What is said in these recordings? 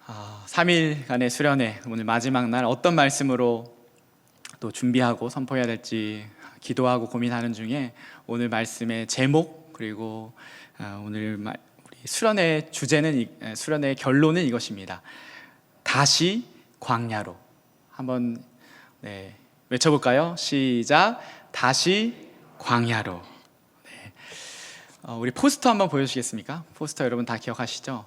3일간의 수련회 오늘 마지막 날 어떤 말씀으로 또 준비하고 선포해야 될지 기도하고 고민하는 중에 오늘 말씀의 제목 그리고 오늘 우리 수련회 주제는 수련회의 결론은 이것입니다. 다시 광야로. 한번 외쳐볼까요? 시작. 다시 광야로. 우리 포스터 한번 보여주시겠습니까? 포스터 여러분 다 기억하시죠?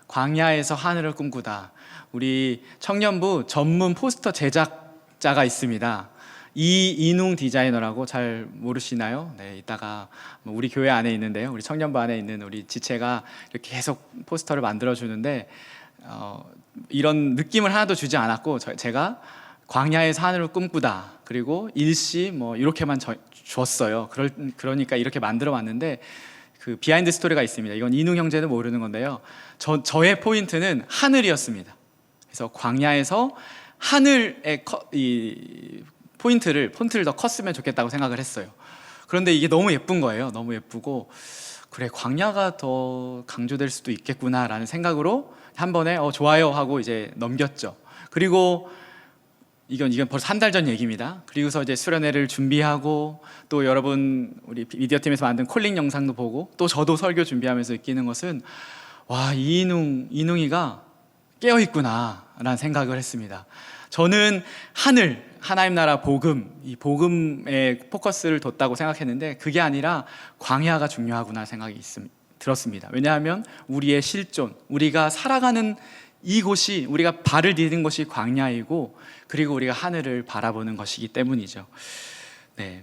광야에서 하늘을 꿈꾸다. 우리 청년부 전문 포스터 제작자가 있습니다. 이인웅 디자이너라고 잘 모르시나요? 네, 이따가 우리 교회 안에 있는데요. 우리 청년부 안에 있는 우리 지체가 이렇게 계속 포스터를 만들어 주는데 이런 느낌을 하나도 주지 않았고 제가 광야에서 하늘을 꿈꾸다 그리고 일시 이렇게만 줬어요. 그러니까 이렇게 만들어 왔는데 그 비하인드 스토리가 있습니다. 이건 인웅 형제는 모르는 건데요. 저의 포인트는 하늘이었습니다. 그래서 광야에서 하늘의 폰트를 더 컸으면 좋겠다고 생각을 했어요. 그런데 이게 너무 예쁜 거예요. 너무 예쁘고 그래 광야가 더 강조될 수도 있겠구나라는 생각으로 한 번에 좋아요 하고 이제 넘겼죠. 그리고 이건 벌써 한 달 전 얘기입니다. 그리고서 이제 수련회를 준비하고 또 여러분 우리 미디어팀에서 만든 콜링 영상도 보고 또 저도 설교 준비하면서 느끼는 것은 와, 이능이가 깨어있구나 라는 생각을 했습니다. 저는 하나님 나라 복음, 이 복음에 포커스를 뒀다고 생각했는데 그게 아니라 광야가 중요하구나 생각이 들었습니다. 왜냐하면 우리의 실존, 우리가 살아가는 이곳이, 우리가 발을 디딘 곳이 광야이고 그리고 우리가 하늘을 바라보는 것이기 때문이죠. 네.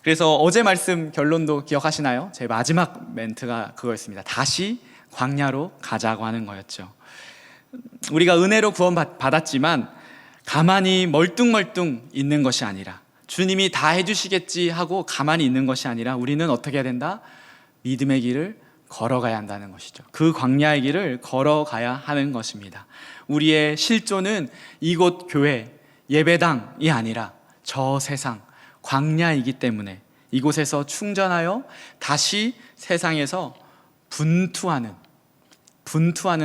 그래서 어제 말씀 결론도 기억하시나요? 제 마지막 멘트가 그거였습니다. 다시 광야로 가자고 하는 거였죠. 우리가 은혜로 구원받았지만 가만히 멀뚱멀뚱 있는 것이 아니라 주님이 다 해주시겠지 하고 가만히 있는 것이 아니라 우리는 어떻게 해야 된다? 믿음의 길을 걸어가야 한다는 것이죠. 그 광야의 길을 걸어가야 하는 것입니다. 우리의 실존은 이곳 교회, 예배당이 아니라 저 세상, 광야이기 때문에 이곳에서 충전하여 다시 세상에서 분투하는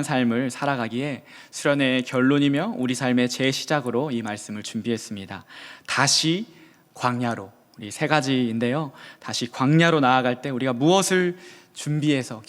삶을 살아가기에 수련회의 결론이며 우리 삶의 재시작으로 이 말씀을 준비했습니다. 다시 광야로, 우리 세 가지인데요. 다시 광야로 나아갈 때 우리가 무엇을 겸비해서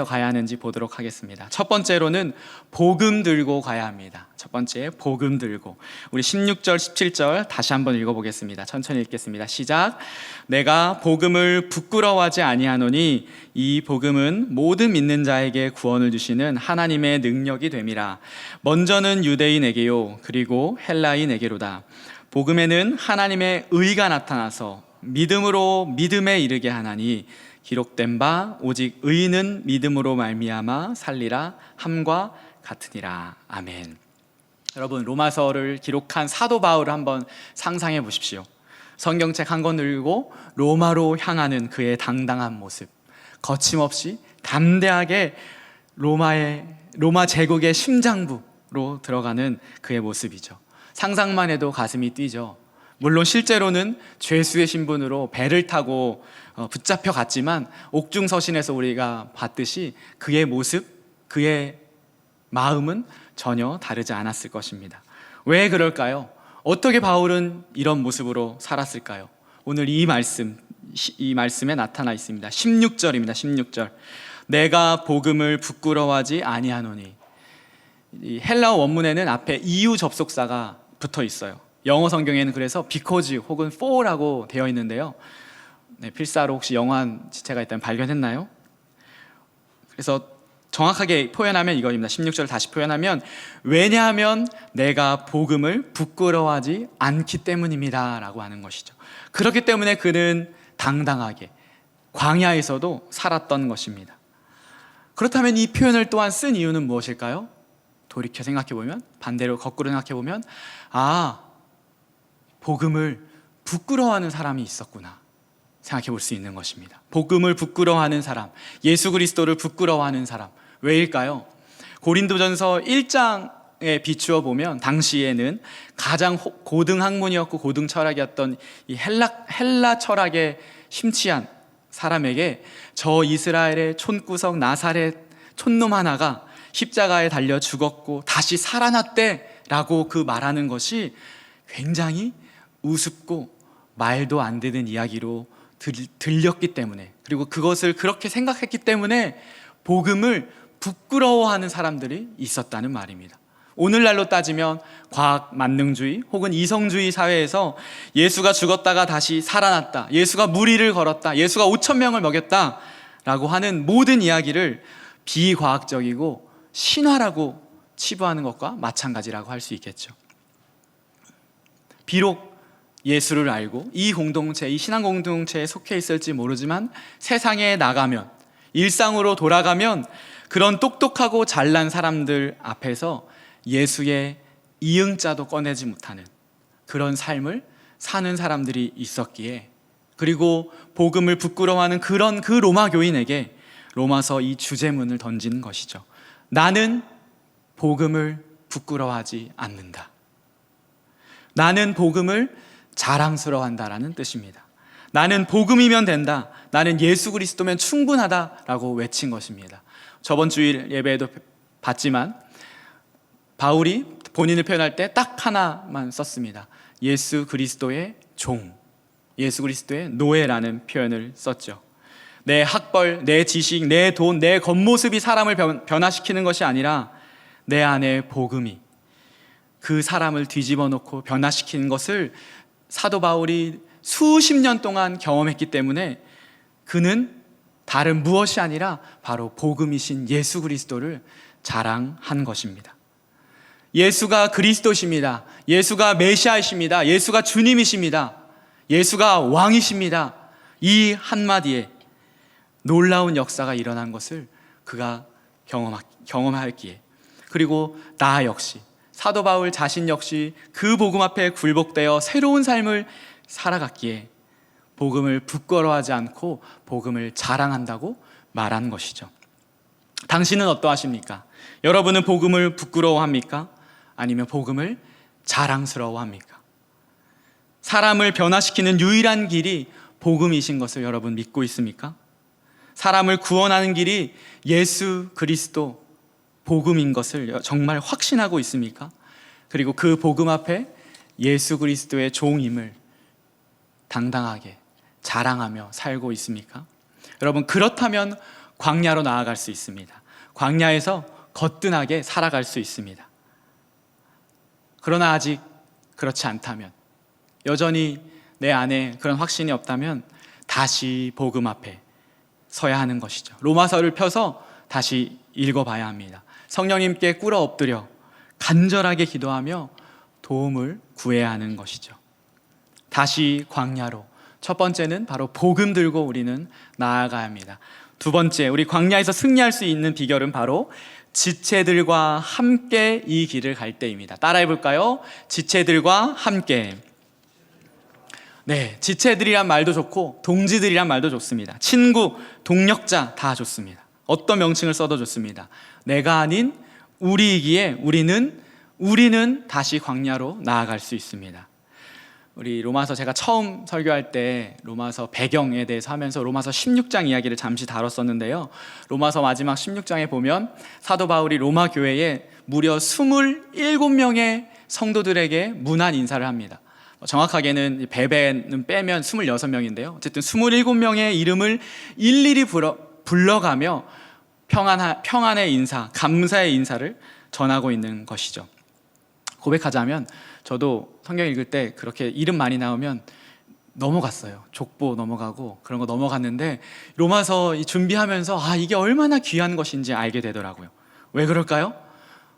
가야 하는지 보도록 하겠습니다. 첫 번째로는 복음 들고 가야 합니다. 첫 번째, 복음 들고. 우리 16절, 17절 다시 한번 읽어보겠습니다. 천천히 읽겠습니다. 시작. 내가 복음을 부끄러워하지 아니하노니 이 복음은 모든 믿는 자에게 구원을 주시는 하나님의 능력이 됨이라. 먼저는 유대인에게요 그리고 헬라인에게로다. 복음에는 하나님의 의가 나타나서 믿음으로 믿음에 이르게 하나니 기록된 바 오직 의인은 믿음으로 말미암아 살리라 함과 같으니라. 아멘. 여러분, 로마서를 기록한 사도 바울을 한번 상상해 보십시오. 성경책 한 권 들고 로마로 향하는 그의 당당한 모습, 거침없이 담대하게 로마 제국의 심장부로 들어가는 그의 모습이죠. 상상만 해도 가슴이 뛰죠. 물론 실제로는 죄수의 신분으로 배를 타고 붙잡혀 갔지만 옥중서신에서 우리가 봤듯이 그의 모습, 그의 마음은 전혀 다르지 않았을 것입니다. 왜 그럴까요? 어떻게 바울은 이런 모습으로 살았을까요? 오늘 이 말씀에 나타나 있습니다. 16절입니다. 16절. 내가 복음을 부끄러워하지 아니하노니. 이 헬라어 원문에는 앞에 이유 접속사가 붙어 있어요. 영어 성경에는 그래서 because 혹은 for라고 되어 있는데요. 필사로 혹시 영어한 지체가 있다면 발견했나요? 그래서 정확하게 표현하면 이거입니다. 16절을 다시 표현하면 왜냐하면 내가 복음을 부끄러워하지 않기 때문입니다 라고 하는 것이죠. 그렇기 때문에 그는 당당하게 광야에서도 살았던 것입니다. 그렇다면 이 표현을 또한 쓴 이유는 무엇일까요? 돌이켜 생각해보면, 반대로 거꾸로 생각해보면 복음을 부끄러워하는 사람이 있었구나 생각해 볼 수 있는 것입니다. 복음을 부끄러워하는 사람, 예수 그리스도를 부끄러워하는 사람, 왜일까요? 고린도전서 1장에 비추어 보면 당시에는 가장 고등 학문이었고 고등 철학이었던 이 헬라 철학에 심취한 사람에게 저 이스라엘의 촌구석 나사렛 촌놈 하나가 십자가에 달려 죽었고 다시 살아났대라고 그 말하는 것이 굉장히 우습고 말도 안 되는 이야기로 들렸기 때문에, 그리고 그것을 그렇게 생각했기 때문에 복음을 부끄러워하는 사람들이 있었다는 말입니다. 오늘날로 따지면 과학 만능주의 혹은 이성주의 사회에서 예수가 죽었다가 다시 살아났다, 예수가 무리를 걸었다, 예수가 5천 명을 먹였다 라고 하는 모든 이야기를 비과학적이고 신화라고 치부하는 것과 마찬가지라고 할 수 있겠죠. 비록 예수를 알고 이 공동체, 이 신앙 공동체에 속해 있을지 모르지만 세상에 나가면, 일상으로 돌아가면 그런 똑똑하고 잘난 사람들 앞에서 예수의 이응자도 꺼내지 못하는 그런 삶을 사는 사람들이 있었기에, 그리고 복음을 부끄러워하는 그런 그 로마 교인에게 로마서 이 주제문을 던지는 것이죠. 나는 복음을 부끄러워하지 않는다. 나는 복음을 자랑스러워한다라는 뜻입니다. 나는 복음이면 된다, 나는 예수 그리스도면 충분하다라고 외친 것입니다. 저번 주일 예배에도 봤지만 바울이 본인을 표현할 때 딱 하나만 썼습니다. 예수 그리스도의 종, 예수 그리스도의 노예라는 표현을 썼죠. 내 학벌, 내 지식, 내 돈, 내 겉모습이 사람을 변화시키는 것이 아니라 내 안에 복음이 그 사람을 뒤집어 놓고 변화시키는 것을 사도 바울이 수십 년 동안 경험했기 때문에 그는 다른 무엇이 아니라 바로 복음이신 예수 그리스도를 자랑한 것입니다. 예수가 그리스도십니다. 예수가 메시아이십니다. 예수가 주님이십니다. 예수가 왕이십니다. 이 한마디에 놀라운 역사가 일어난 것을 그가 경험하였기에, 그리고 나 역시, 사도 바울 자신 역시 그 복음 앞에 굴복되어 새로운 삶을 살아갔기에 복음을 부끄러워하지 않고 복음을 자랑한다고 말한 것이죠. 당신은 어떠하십니까? 여러분은 복음을 부끄러워합니까? 아니면 복음을 자랑스러워합니까? 사람을 변화시키는 유일한 길이 복음이신 것을 여러분 믿고 있습니까? 사람을 구원하는 길이 예수 그리스도 복음인 것을 정말 확신하고 있습니까? 그리고 그 복음 앞에 예수 그리스도의 종임을 당당하게 자랑하며 살고 있습니까? 여러분, 그렇다면 광야로 나아갈 수 있습니다. 광야에서 거뜬하게 살아갈 수 있습니다. 그러나 아직 그렇지 않다면, 여전히 내 안에 그런 확신이 없다면 다시 복음 앞에 서야 하는 것이죠. 로마서를 펴서 다시 읽어봐야 합니다. 성령님께 꿇어 엎드려 간절하게 기도하며 도움을 구해야 하는 것이죠. 다시 광야로, 첫 번째는 바로 복음 들고 우리는 나아가야 합니다. 두 번째, 우리 광야에서 승리할 수 있는 비결은 바로 지체들과 함께 이 길을 갈 때입니다. 따라해 볼까요? 지체들과 함께. 네, 지체들이란 말도 좋고 동지들이란 말도 좋습니다. 친구, 동력자 다 좋습니다. 어떤 명칭을 써도 좋습니다. 내가 아닌 우리이기에 우리는 다시 광야로 나아갈 수 있습니다. 우리 로마서, 제가 처음 설교할 때 로마서 배경에 대해서 하면서 로마서 16장 이야기를 잠시 다뤘었는데요. 로마서 마지막 16장에 보면 사도 바울이 로마 교회에 무려 27명의 성도들에게 문안 인사를 합니다. 정확하게는 베베는 빼면 26명인데요. 어쨌든 27명의 이름을 일일이 불러가며 평안의 인사, 감사의 인사를 전하고 있는 것이죠. 고백하자면 저도 성경 읽을 때 그렇게 이름 많이 나오면 넘어갔어요. 족보 넘어가고 그런 거 넘어갔는데 로마서 준비하면서 이게 얼마나 귀한 것인지 알게 되더라고요. 왜 그럴까요?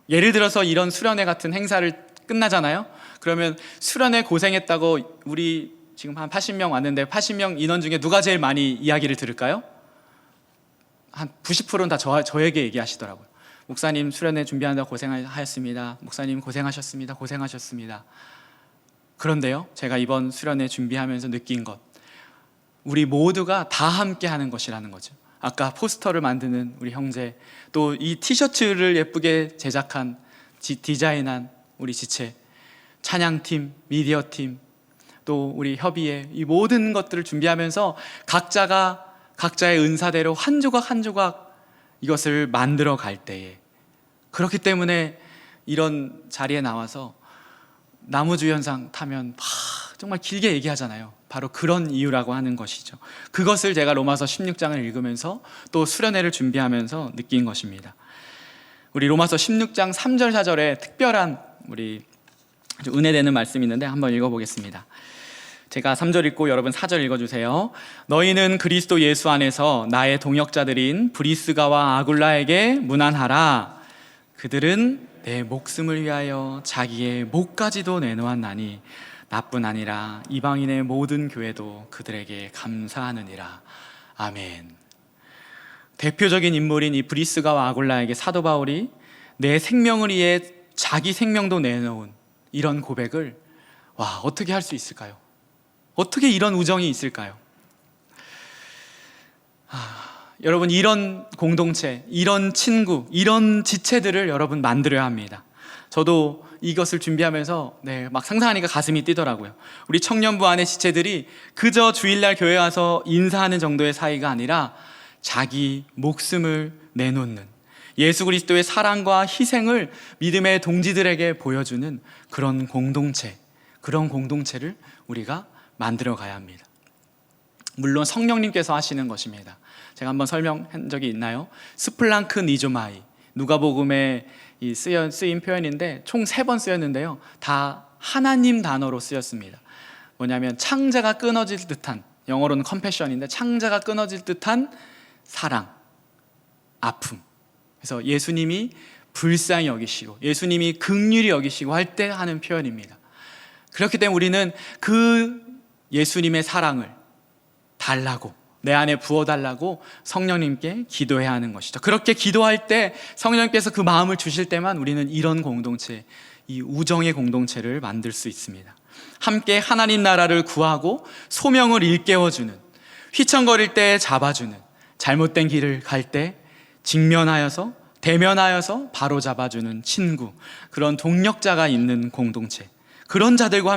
예를 들어서 이런 수련회 같은 행사를 끝나잖아요. 그러면 수련회 고생했다고, 우리 지금 한 80명 왔는데 80명 인원 중에 누가 제일 많이 이야기를 들을까요? 한 90%는 다 저에게 얘기하시더라고요. 목사님 수련회 준비하느라 고생하셨습니다. 목사님 고생하셨습니다. 고생하셨습니다. 그런데요, 제가 이번 수련회 준비하면서 느낀 것, 우리 모두가 다 함께 하는 것이라는 거죠. 아까 포스터를 만드는 우리 형제, 또 이 티셔츠를 예쁘게 제작한, 디자인한 우리 지체, 찬양팀, 미디어팀, 또 우리 협의회, 이 모든 것들을 준비하면서 각자가 각자의 은사대로 한 조각 한 조각 이것을 만들어 갈 때에 그렇기 때문에 이런 자리에 나와서 나무주연상 타면 정말 길게 얘기하잖아요. 바로 그런 이유라고 하는 것이죠. 그것을 제가 로마서 16장을 읽으면서 또 수련회를 준비하면서 느낀 것입니다. 우리 로마서 16장 3절 4절에 특별한 우리 아주 은혜되는 말씀이 있는데 한번 읽어보겠습니다. 제가 3절 읽고 여러분 4절 읽어주세요. 너희는 그리스도 예수 안에서 나의 동역자들인 브리스가와 아굴라에게 문안하라. 그들은 내 목숨을 위하여 자기의 목까지도 내놓았나니 나뿐 아니라 이방인의 모든 교회도 그들에게 감사하느니라. 아멘. 대표적인 인물인 이 브리스가와 아굴라에게 사도 바울이 내 생명을 위해 자기 생명도 내놓은 이런 고백을 어떻게 할 수 있을까요? 어떻게 이런 우정이 있을까요? 여러분, 이런 공동체, 이런 친구, 이런 지체들을 여러분 만들어야 합니다. 저도 이것을 준비하면서 막 상상하니까 가슴이 뛰더라고요. 우리 청년부 안의 지체들이 그저 주일날 교회 와서 인사하는 정도의 사이가 아니라 자기 목숨을 내놓는, 예수 그리스도의 사랑과 희생을 믿음의 동지들에게 보여주는 그런 공동체, 그런 공동체를 우리가 만들어 가야 합니다. 물론 성령님께서 하시는 것입니다. 제가 한번 설명한 적이 있나요? 스플랑크 니조마이, 누가복음에 쓰인 표현인데 총 3번 쓰였는데요, 다 하나님 단어로 쓰였습니다. 뭐냐면 창자가 끊어질 듯한, 영어로는 컴패션인데 창자가 끊어질 듯한 사랑, 아픔. 그래서 예수님이 불쌍히 여기시고 예수님이 긍휼히 여기시고 할 때 하는 표현입니다. 그렇기 때문에 우리는 그 예수님의 사랑을 달라고, 내 안에 부어달라고 성령님께 기도해야 하는 것이죠. 그렇게 기도할 때 성령님께서 그 마음을 주실 때만 우리는 이런 공동체, 이 우정의 공동체를 만들 수 있습니다. 함께 하나님 나라를 구하고 소명을 일깨워주는, 휘청거릴 때 잡아주는, 잘못된 길을 갈 때 직면하여서 대면하여서 바로 잡아주는 친구, 그런 동력자가 있는 공동체, 그런 자들과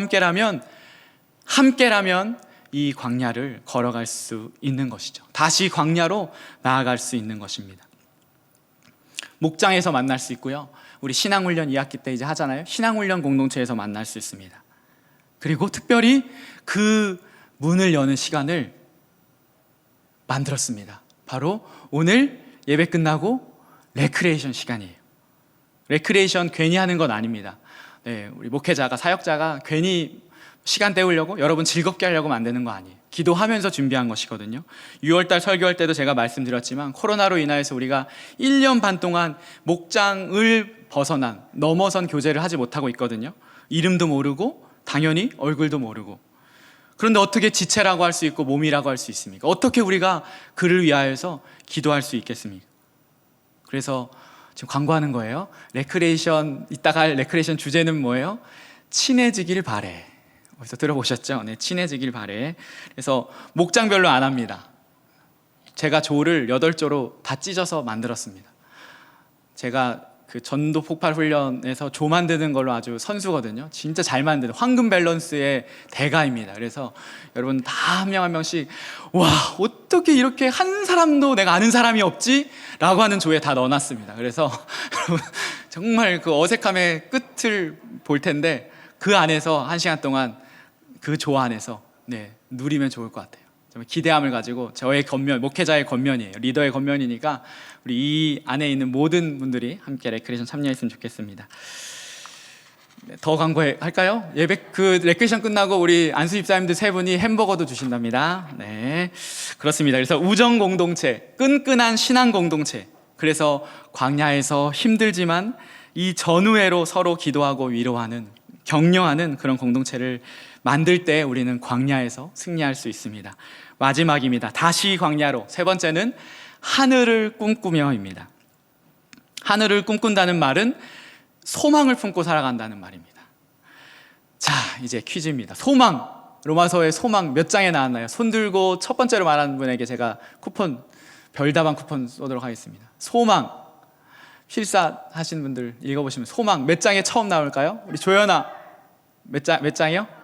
함께라면 이 광야를 걸어갈 수 있는 것이죠. 다시 광야로 나아갈 수 있는 것입니다. 목장에서 만날 수 있고요, 우리 신앙훈련 2학기 때 이제 하잖아요. 신앙훈련 공동체에서 만날 수 있습니다. 그리고 특별히 그 문을 여는 시간을 만들었습니다. 바로 오늘 예배 끝나고 레크레이션 시간이에요. 레크레이션 괜히 하는 건 아닙니다. 우리 목회자가, 사역자가 괜히 시간 때우려고, 여러분 즐겁게 하려고 만드는 거 아니에요. 기도하면서 준비한 것이거든요. 6월달 설교할 때도 제가 말씀드렸지만 코로나로 인하여서 우리가 1년 반 동안 목장을 넘어선 교제를 하지 못하고 있거든요. 이름도 모르고 당연히 얼굴도 모르고. 그런데 어떻게 지체라고 할 수 있고 몸이라고 할 수 있습니까? 어떻게 우리가 그를 위하여서 기도할 수 있겠습니까? 그래서 지금 광고하는 거예요. 이따가 할 레크레이션 주제는 뭐예요? 친해지길 바래. 어디서 들어보셨죠? 친해지길 바래. 그래서 목장별로 안 합니다. 제가 조를 8조로 다 찢어서 만들었습니다. 제가 그 전도 폭발 훈련에서 조 만드는 걸로 아주 선수거든요. 진짜 잘 만드는 황금 밸런스의 대가입니다. 그래서 여러분 다 한 명 한 명씩 어떻게 이렇게 한 사람도 내가 아는 사람이 없지? 라고 하는 조에 다 넣어놨습니다. 그래서 여러분 정말 그 어색함의 끝을 볼 텐데 그 안에서 1시간 동안 그 조 안에서 누리면 좋을 것 같아요. 정말 기대함을 가지고, 저의 겉면, 목회자의 겉면이에요. 리더의 겉면이니까 우리 이 안에 있는 모든 분들이 함께 레크레이션 참여했으면 좋겠습니다. 더 광고할까요? 레크레이션 끝나고 우리 안수 집사님들 3분이 햄버거도 주신답니다. 그렇습니다. 그래서 우정 공동체, 끈끈한 신앙 공동체, 그래서 광야에서 힘들지만 이 전우회로 서로 기도하고 위로하는, 격려하는 그런 공동체를 만들 때 우리는 광야에서 승리할 수 있습니다. 마지막입니다. 다시 광야로. 3번째는 하늘을 꿈꾸며입니다. 하늘을 꿈꾼다는 말은 소망을 품고 살아간다는 말입니다. 자, 이제 퀴즈입니다. 소망, 로마서의 소망 몇 장에 나왔나요? 손 들고 첫 번째로 말하는 분에게 제가 별다방 쿠폰 쏘도록 하겠습니다. 소망, 필사 하시는 분들 읽어보시면 소망 몇 장에 처음 나올까요? 우리 조연아, 몇 장이요?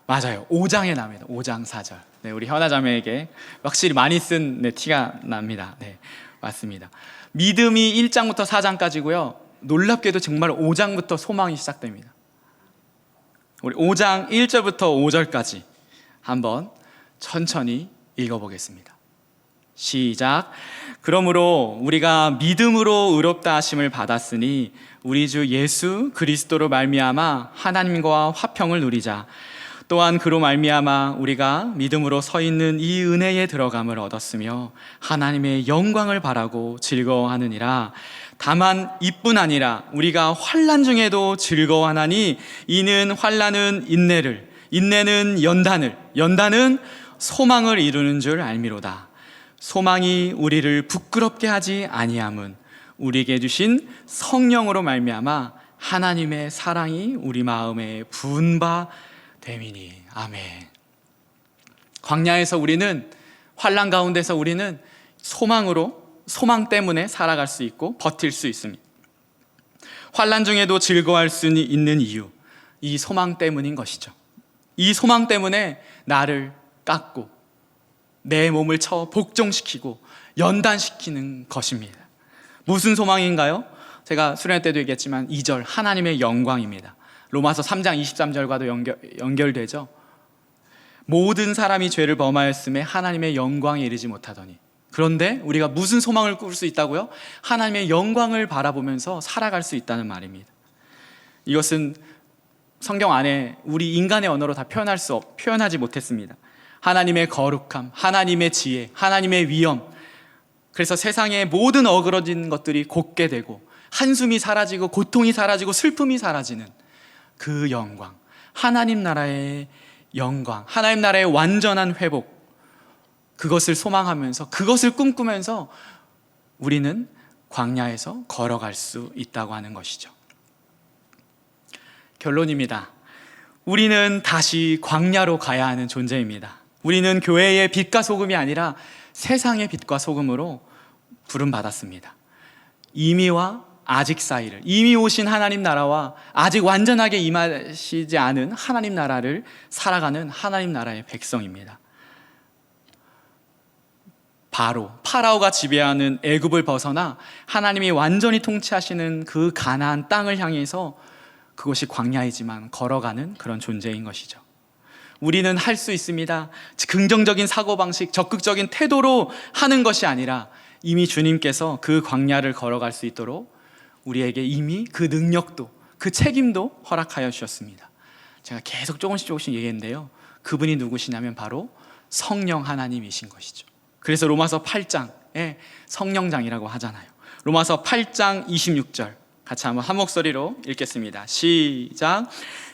맞아요. 5장에 나옵니다. 5장 4절. 우리 현아 자매에게 확실히 많이 쓴 티가 납니다. 맞습니다. 믿음이 1장부터 4장까지고요. 놀랍게도 정말 5장부터 소망이 시작됩니다. 우리 5장 1절부터 5절까지 한번 천천히 읽어보겠습니다. 시작. 그러므로 우리가 믿음으로 의롭다 하심을 받았으니 우리 주 예수 그리스도로 말미암아 하나님과 화평을 누리자. 또한 그로 말미암아 우리가 믿음으로 서 있는 이 은혜에 들어감을 얻었으며 하나님의 영광을 바라고 즐거워하느니라. 다만 이뿐 아니라 우리가 환난 중에도 즐거워하나니 이는 환난은 인내를, 인내는 연단을, 연단은 소망을 이루는 줄 알미로다. 소망이 우리를 부끄럽게 하지 아니함은 우리에게 주신 성령으로 말미암아 하나님의 사랑이 우리 마음에 부은 바 됨이니. 아멘. 광야에서 우리는, 환난 가운데서 우리는 소망 때문에 살아갈 수 있고 버틸 수 있습니다. 환난 중에도 즐거워할 수 있는 이유, 이 소망 때문인 것이죠. 이 소망 때문에 나를 깎고 내 몸을 쳐 복종시키고 연단시키는 것입니다. 무슨 소망인가요? 제가 수련회 때도 얘기했지만 2절 하나님의 영광입니다. 로마서 3장 23절과도 연결되죠. 모든 사람이 죄를 범하였음에 하나님의 영광에 이르지 못하더니. 그런데 우리가 무슨 소망을 꿀 수 있다고요? 하나님의 영광을 바라보면서 살아갈 수 있다는 말입니다. 이것은 성경 안에 우리 인간의 언어로 다 표현하지 못했습니다. 하나님의 거룩함, 하나님의 지혜, 하나님의 위엄. 그래서 세상의 모든 어그러진 것들이 곧게 되고 한숨이 사라지고 고통이 사라지고 슬픔이 사라지는 그 영광, 하나님 나라의 영광, 하나님 나라의 완전한 회복, 그것을 소망하면서 그것을 꿈꾸면서 우리는 광야에서 걸어갈 수 있다고 하는 것이죠. 결론입니다. 우리는 다시 광야로 가야 하는 존재입니다. 우리는 교회의 빛과 소금이 아니라 세상의 빛과 소금으로 부름받았습니다. 이미와 아직 사이를, 이미 오신 하나님 나라와 아직 완전하게 임하시지 않은 하나님 나라를 살아가는 하나님 나라의 백성입니다. 파라오가 지배하는 애굽을 벗어나 하나님이 완전히 통치하시는 그 가나안 땅을 향해서, 그것이 광야이지만 걸어가는 그런 존재인 것이죠. 우리는 할 수 있습니다. 긍정적인 사고방식, 적극적인 태도로 하는 것이 아니라 이미 주님께서 그 광야를 걸어갈 수 있도록 우리에게 이미 그 능력도, 그 책임도 허락하여 주셨습니다. 제가 계속 조금씩 얘기했는데요, 그분이 누구시냐면 바로 성령 하나님이신 것이죠. 그래서 로마서 8장에 성령장이라고 하잖아요. 로마서 8장 26절 같이 한번 한 목소리로 읽겠습니다. 시작.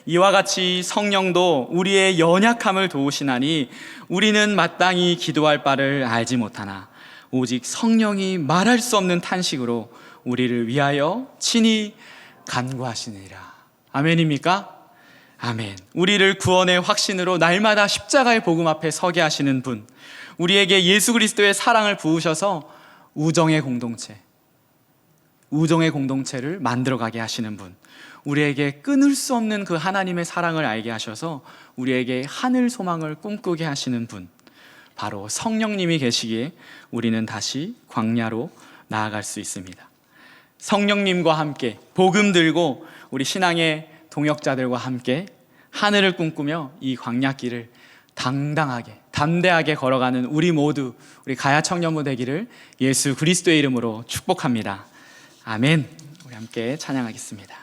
이와 같이 성령도 우리의 연약함을 도우시나니 우리는 마땅히 기도할 바를 알지 못하나 오직 성령이 말할 수 없는 탄식으로 우리를 위하여 친히 간구하시느니라. 아멘입니까? 아멘. 우리를 구원의 확신으로 날마다 십자가의 복음 앞에 서게 하시는 분, 우리에게 예수 그리스도의 사랑을 부으셔서 우정의 공동체를 만들어가게 하시는 분, 우리에게 끊을 수 없는 그 하나님의 사랑을 알게 하셔서 우리에게 하늘 소망을 꿈꾸게 하시는 분, 바로 성령님이 계시기에 우리는 다시 광야로 나아갈 수 있습니다. 성령님과 함께 복음 들고 우리 신앙의 동역자들과 함께 하늘을 꿈꾸며 이 광야길을 당당하게 담대하게 걸어가는 우리 모두, 우리 가야 청년부 되기를 예수 그리스도의 이름으로 축복합니다. 아멘. 우리 함께 찬양하겠습니다.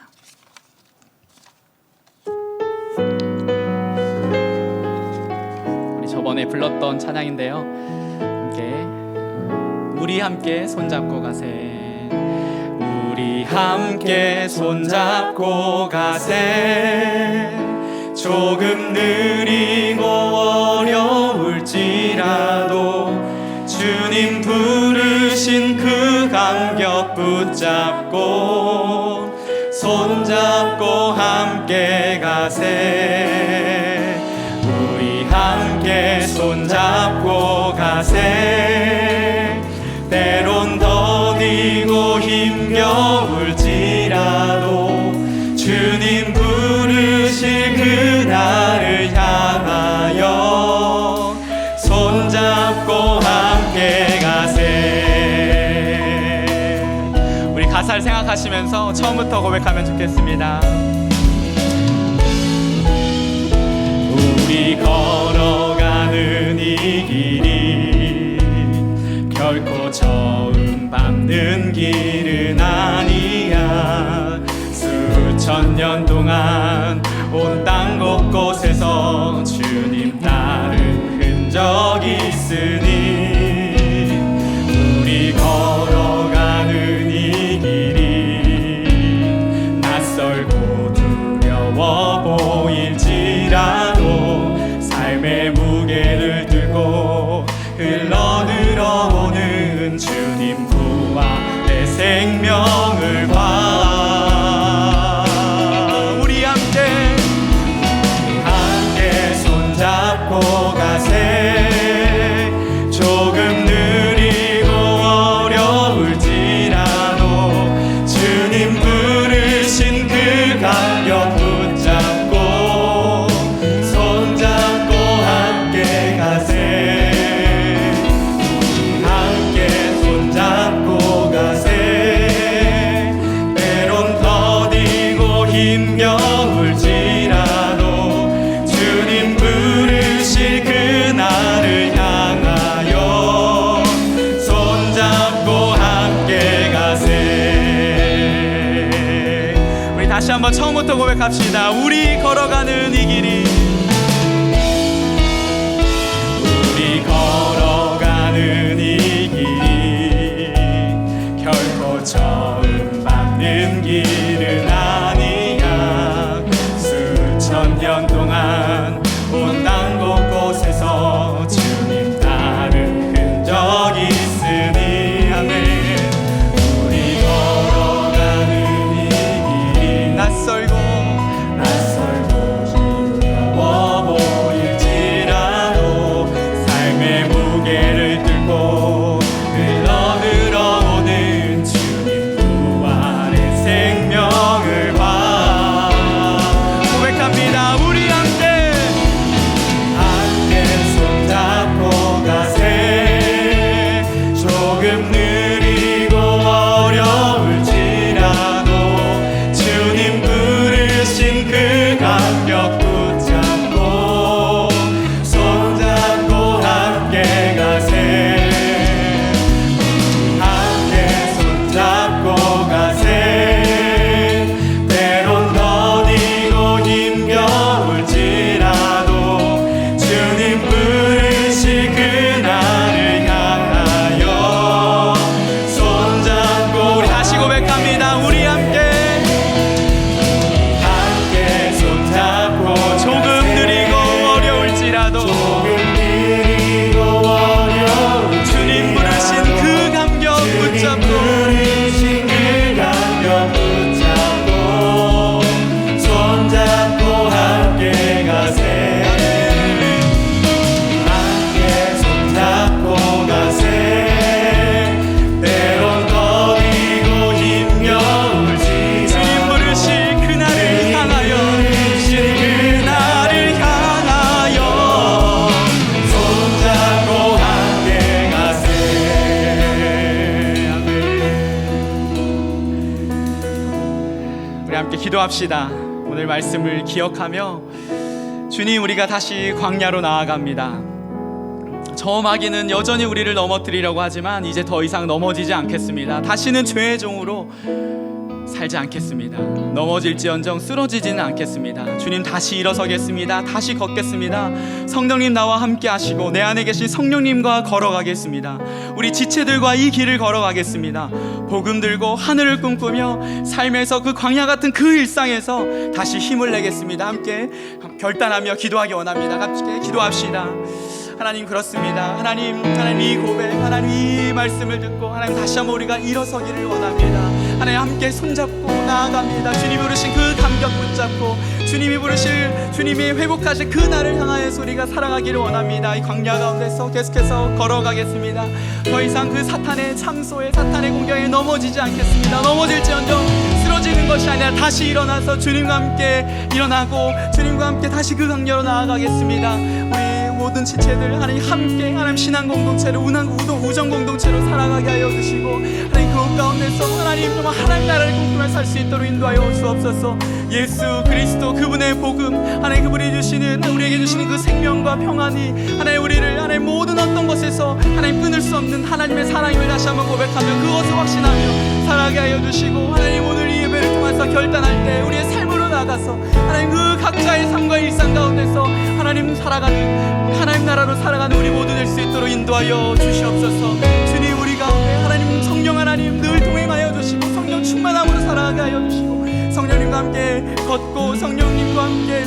우리 저번에 불렀던 찬양인데요, 우리 함께 손잡고 가세. 우리 함께 손잡고 가세. 조금 느리고 어려울지라도 주님 부르신 그 감격 붙잡고 손잡고 함께 가세. 우리 함께 손잡고 가세. 때론 더디고 힘겨울지라도 주님 부르실 그날을 향하여 손잡고 함께 가세. 생각하시면서 처음부터 고백하면 좋겠습니다. 우리 걸어가는 이 길이 결코 처음 밟는 길은 아니야. 수천 년 동안 온 땅 곳곳에서 주님 따른 흔적이 있으니 우리 걸어가는 이 길이 낯설고 두려워 보일지라도 삶의 무게를 들고 흘러들어오는 주님 부와 내 생명을 봐. 우리 함께 손잡고 가세. 조금 느리고 어려울지라도 주님 부르신 그 간격 붙잡고 손잡고 함께 가세. 함께 손잡고 가세. 때론 더디고 힘겨울지라도 주님 부르실 그날을 향하여 손잡고 함께 가세. 우리 다시 한번 처음부터 고백합시다. 우리 걸어가는 이 길이, 우리 걸어가는 이 길이 결코 처음 밟는 길은 아니야. 수천 년 동안 온 땅 곳곳에서 주님 따른 흔적이 있으니 아멘. 우리 걸어가는 이 길이 낯설고 두려워 보일지라도 삶의 무게를 들고 흘러들어오는 주님 부활의 생명을 봐. 고백합니다. 우리 함께 손잡고 가세. 조금 느리고 어려울지라도 주님 부르신 그 간격 붙잡고 손잡고 함께 가세. 함께 손잡고 가세. 때론 더디고 힘겨울지라도 주님 부르실 그날을 향하여 손잡고. 우리 다시 고백합니다. 우리 함께 손잡고 조금 느리고 어려울지라도 주님 부르신 그 감격 붙잡고 손잡고 함께 가세. 함께 손잡고 가세. 때론 더디고 힘겨울지 주님 부르실 그날을 향하여 손잡고 함께 가세. 아멘. 우리 함께 기도합시다. 오늘 말씀을 기억하며 주님, 우리가 다시 광야로 나아갑니다. 저마귀는 여전히 우리를 넘어뜨리려고 하지만 이제 더 이상 넘어지지 않겠습니다. 다시는 죄의 종으로 살지 않겠습니다. 넘어질지언정 쓰러지지는 않겠습니다. 주님, 다시 일어서겠습니다. 다시 걷겠습니다. 성령님 나와 함께 하시고 내 안에 계신 성령님과 걸어가겠습니다. 우리 지체들과 이 길을 걸어가겠습니다. 복음 들고 하늘을 꿈꾸며 삶에서 그 광야 같은 그 일상에서 다시 힘을 내겠습니다. 함께 결단하며 기도하기 원합니다. 함께 기도합시다. 하나님, 그렇습니다. 하나님 이 고백, 하나님 이 말씀을 듣고 하나님 다시 한번 우리가 일어서기를 원합니다. 하나님 함께 손잡고 나아갑니다. 주님이 부르신 그 감격 붙잡고 주님이 부르실, 주님이 회복하실 그 날을 향하여서 우리가 살아가기를 원합니다. 이 광야 가운데서 계속해서 걸어가겠습니다. 더 이상 그 사탄의 참소에, 사탄의 공격에 넘어지지 않겠습니다. 넘어질지언정 쓰러지는 것이 아니라 다시 일어나서 주님과 함께 일어나고 주님과 함께 다시 그 광야로 나아가겠습니다. 우리 모든 지체들 하나님 함께, 하나님 신앙 공동체로, 우정 공동체로 살아가게 하여 주시고 하나님 그 어려움 가운데서 하나님 정말 하나님 나라를 꿈꾸며 살 수 있도록 인도하여 주옵소서. 예수 그리스도 그분의 복음, 하나님 그분이 주시는, 우리에게 주시는 그 생명과 평안이 하나님 우리를 하나님 모든 어떤 것에서 하나님 끊을 수 없는 하나님의 사랑임을 다시 한번 고백하며 그것을 확신하며 살아가게 하여 주시고, 하나님 오늘 이 예배를 통해서 결단할 때 우리의 삶으로 나가서 하나님 그 각자의 삶과 일상 가운데서 하나님 살아가는, 하나님 나라로 살아가는 우리 모두 될 수 있도록 인도하여 주시옵소서. 주님, 우리 가운데 하나님 성령 하나님 늘 동행하여 주시고 성령 충만함으로 살아가게 하여 주시고, 성령님과 함께 걷고 성령님과 함께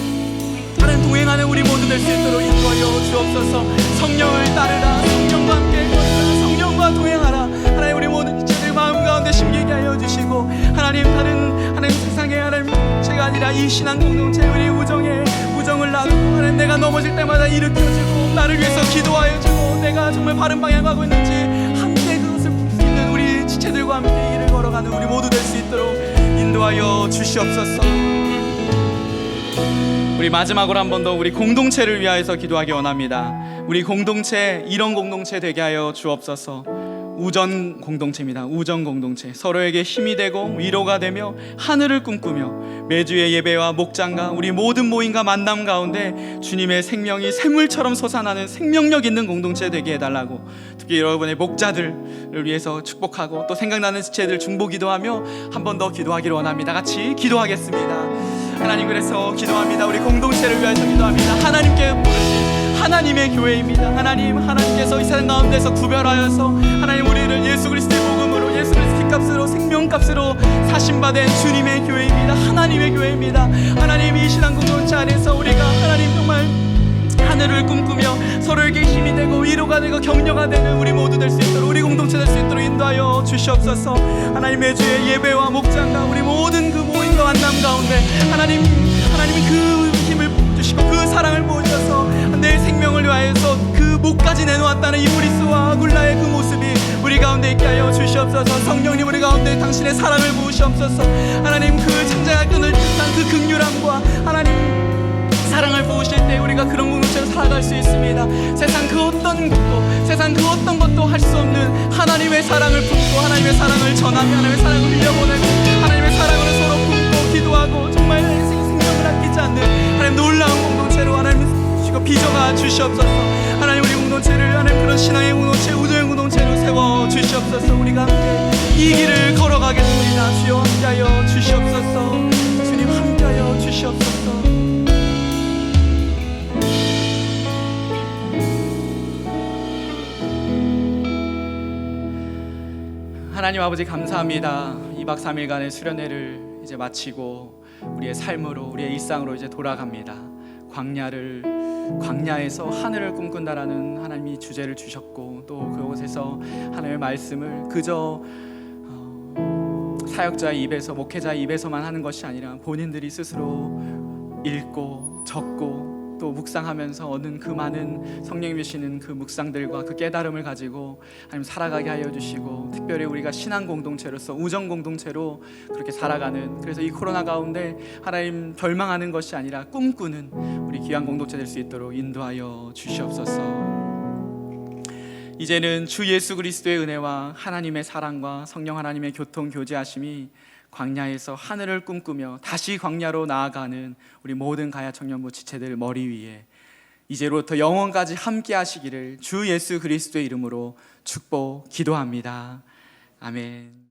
하나님 동행하는 우리 모두 될 수 있도록 인도하여 주옵소서. 성령을 따르라, 성령과 함께 걷라, 성령과 동행하라. 하나님 우리 모든 지체들 마음 가운데 심기게 하여 주시고, 하나님 다른 하나님 세상에 하나님 제가 아니라 이 신앙 공동체 우리 우정을 놔두고 하나님 내가 넘어질 때마다 일으켜주고 나를 위해서 기도하여 주고 내가 정말 바른 방향 가고 있는지 함께 그것을 볼 수 있는 우리 지체들과 함께 일을 걸어가는 우리 모두 될 수 있도록 인도하여 주시옵소서. 우리 마지막으로 한 번 더 우리 공동체를 위하여서 기도하기 원합니다. 우리 공동체, 이런 공동체 되게 하여 주옵소서. 우정 공동체입니다. 우정 공동체, 서로에게 힘이 되고 위로가 되며 하늘을 꿈꾸며 매주의 예배와 목장과 우리 모든 모임과 만남 가운데 주님의 생명이 샘물처럼 솟아나는 생명력 있는 공동체 되게 해달라고, 특히 여러분의 목자들을 위해서 축복하고 또 생각나는 지체들 중보기도하며 한 번 더 기도하기를 원합니다. 같이 기도하겠습니다. 하나님, 그래서 기도합니다. 우리 공동체를 위해서 기도합니다. 하나님께 부르신 하나님의 교회입니다. 하나님께서 이 세상 가운데서 구별하여서 하나님 우리를 예수 그리스도의 복음으로, 예수 그리스도의 피값으로, 생명값으로 사신받은 주님의 교회입니다. 하나님의 교회입니다. 하나님, 이 신앙 공동체 안에서 우리가 하나님 정말 하늘을 꿈꾸며 서로에게 힘이 되고 위로가 되고 격려가 되는 우리 모두 될 수 있도록, 우리 공동체 될 수 있도록 인도하여 주시옵소서. 하나님, 매주의 예배와 목장과 우리 모든 그 모임과 만남 가운데 하나님이 그 힘을 주시고 그 사랑을 부으셔서 내 생명을 위하여서 그 목까지 내놓았다는 이 브리스와 아굴라의 그 모습이 우리 가운데 있게 하여 주시옵소서. 성령님, 우리 가운데 당신의 사랑을 부으시옵소서. 하나님, 그 창자가 끊을 듯한 그 긍휼함과 하나님 사랑을 부으실 때 우리가 그런 공동체로 살아갈 수 있습니다. 세상 그 어떤 것도 할 수 없는 하나님의 사랑을 품고 하나님의 사랑을 전하며 하나님의 사랑을 흘려보내고 하나님의 사랑으로 서로 품고 기도하고 정말 생명을 아끼지 않는 하나님 놀라운 공동체로 하나님 빚어가 주시옵소서. 하나님, 우리 공동체를 하나님 그런 신앙의 공동체, 우정의 공동체로 세워 주시옵소서. 우리가 함께 이 길을 걸어가겠습니다. 주여 함께하여 주시옵소서. 주님 함께하여 주시옵소서. 하나님 아버지, 감사합니다. 2박 3일간의 수련회를 이제 마치고 우리의 삶으로, 우리의 일상으로 이제 돌아갑니다. 광야에서 하늘을 꿈꾼다라는 하나님이 주제를 주셨고, 또 그곳에서 하나님의 말씀을 그저 사역자의 입에서, 목회자의 입에서만 하는 것이 아니라 본인들이 스스로 읽고 적고 또 묵상하면서 얻은 그 많은 성령님이 주시는 그 묵상들과 그 깨달음을 가지고 하나님 살아가게 하여 주시고, 특별히 우리가 신앙 공동체로서 우정 공동체로 그렇게 살아가는, 그래서 이 코로나 가운데 하나님 절망하는 것이 아니라 꿈꾸는 우리 귀한 공동체 될 수 있도록 인도하여 주시옵소서. 이제는 주 예수 그리스도의 은혜와 하나님의 사랑과 성령 하나님의 교통 교제하심이 광야에서 하늘을 꿈꾸며 다시 광야로 나아가는 우리 모든 가야 청년부 지체들 머리 위에 이제로부터 영원까지 함께 하시기를 주 예수 그리스도의 이름으로 축복 기도합니다. 아멘.